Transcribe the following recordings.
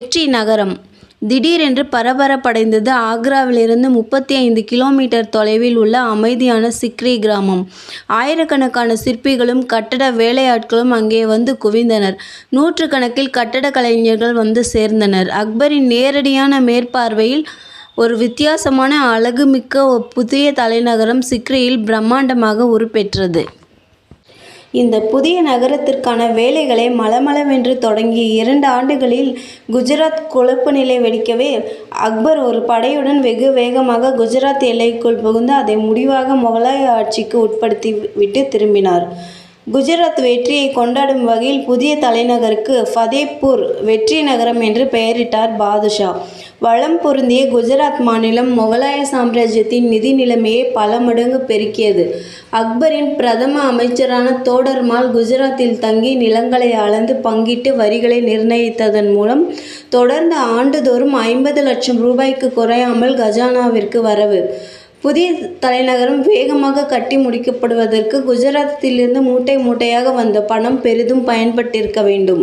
வெற்றி நகரம் திடீரென்று பரபரப்படைந்தது. ஆக்ராவிலிருந்து 35 கிலோமீட்டர் தொலைவில் உள்ள அமைதியான சிக்ரி கிராமம். ஆயிரக்கணக்கான சிற்பிகளும் கட்டட வேலையாட்களும் அங்கே வந்து குவிந்தனர். நூற்றுக்கணக்கில் கட்டடக் கலைஞர்கள் வந்து சேர்ந்தனர். அக்பரின் நேரடியான மேற்பார்வையில் ஒரு வித்தியாசமான அழகுமிக்க புதிய தலைநகரம் சிக்ரியில் பிரம்மாண்டமாக உருப்பெற்றது. இந்த புதிய நகரத்திற்கான வேலைகளை மளமளவென்று தொடங்கிய 2 ஆண்டுகளில் குஜராத் குழப்ப நிலை வெடிக்கவே, அக்பர் ஒரு படையுடன் வெகு வேகமாக குஜராத் எல்லைக்குள் புகுந்து அதை முடிவாக முகலாய ஆட்சிக்கு உட்படுத்தி விட்டு திரும்பினார். குஜராத் வெற்றியை கொண்டாடும் வகையில் புதிய தலைநகருக்கு ஃபதேபூர் வெற்றி நகரம் என்று பெயரிட்டார் பாதுஷா. வளம் பொருந்திய குஜராத் மாநிலம் முகலாய சாம்ராஜ்யத்தின் நிதி நிலைமையை பல மடங்கு பெருக்கியது. அக்பரின் பிரதம அமைச்சரான தோடர்மால் குஜராத்தில் தங்கி நிலங்களை அளந்து பங்கிட்டு வரிகளை நிர்ணயித்ததன் மூலம் தொடர்ந்து ஆண்டுதோறும் 50 லட்சம் ரூபாய்க்கு குறையாமல் கஜானாவிற்கு வரவு. புதிய தலைநகரம் வேகமாக கட்டி முடிக்கப்படுவதற்கு குஜராத்திலிருந்து மூட்டை மூட்டையாக வந்த பணம் பெரிதும் பயன்பட்டிருக்க வேண்டும்.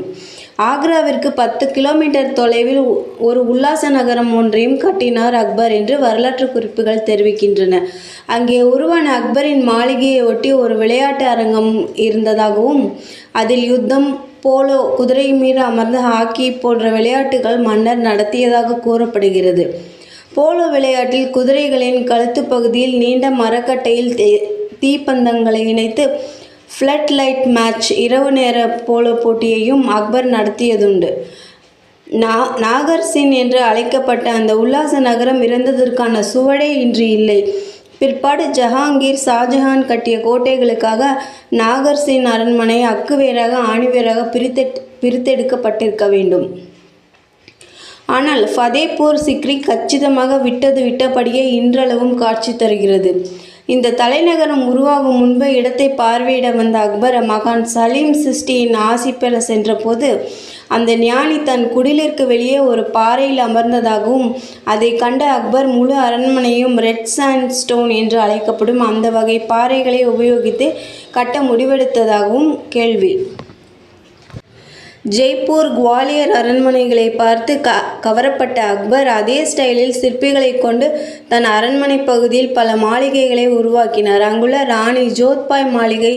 ஆக்ராவிற்கு 10 கிலோமீட்டர் தொலைவில் ஒரு உல்லாச நகரம் ஒன்றையும் கட்டினார் அக்பர் என்று வரலாற்று குறிப்புகள் தெரிவிக்கின்றன. அங்கே உருவான அக்பரின் மாளிகையை ஒட்டி ஒரு விளையாட்டு அரங்கம் இருந்ததாகவும், அதில் யுத்தம், போலோ, குதிரை மீது அமர்ந்த ஹாக்கி போன்ற விளையாட்டுகள் மன்னர் நடத்தியதாக கூறப்படுகிறது. போலோ விளையாட்டில் குதிரைகளின் கழுத்து பகுதியில் நீண்ட மரக்கட்டையில் தீப்பந்தங்களை இணைத்து ஃப்ளட் லைட் மேட்ச், இரவு நேர போலோ போட்டியையும் அக்பர் நடத்தியதுண்டு. நாகர்சின் என்று அழைக்கப்பட்ட அந்த உல்லாச நகரம் இறந்ததற்கான சுவடே இன்று இல்லை. பிற்பாடு ஜஹாங்கீர், ஷாஜஹான் கட்டிய கோட்டைகளுக்காக நாகர்சின் அரண்மனை அக்குவேராக ஆணிவேராக பிரித்தெடுக்கப்பட்டிருக்க வேண்டும். ஆனால் ஃபதேபூர் சிக்ரி கச்சிதமாக விட்டபடியே இன்றளவும் காட்சி தருகிறது. இந்த தலைநகரம் உருவாகும் முன்பு இடத்தை பார்வையிட வந்த அக்பர் மகான் சலீம் சிஸ்டியின் ஆசி பெற சென்றபோது அந்த ஞானி தன் குடிலிற்கு வெளியே ஒரு பாறையில் அமர்ந்ததாகவும், அதை கண்ட அக்பர் முழு அரண்மனையும் ரெட் சாண்ட் ஸ்டோன் என்று அழைக்கப்படும் அந்த வகை பாறைகளை உபயோகித்து கட்ட முடிவெடுத்ததாகவும் கேள்வி. ஜெய்ப்பூர், குவாலியர் அரண்மனைகளை பார்த்து கவரப்பட்ட அக்பர் அதே ஸ்டைலில் சிற்பிகளை கொண்டு தன் அரண்மனை பகுதியில் பல மாளிகைகளை உருவாக்கினார். அங்குள்ள ராணி ஜோத்பாய் மாளிகை,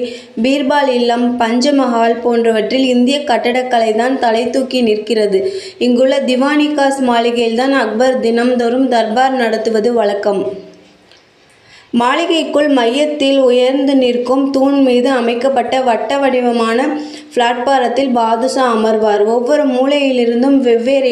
பீர்பால் இல்லம், பஞ்சமஹால் போன்றவற்றில் இந்திய கட்டடக்கலை தான் தலை தூக்கி நிற்கிறது. இங்குள்ள திவானிகாஸ் மாளிகையில்தான் அக்பர் தினம்தோறும் தர்பார் நடத்துவது வழக்கம். மாளிகைக்குள் மையத்தில் உயர்ந்து நிற்கும் தூண் மீது அமைக்கப்பட்ட வட்ட வடிவமான பிளாட்பாரத்தில் பாதுஷா அமர்வார். ஒவ்வொரு மூலையிலிருந்தும் வெவ்வேறு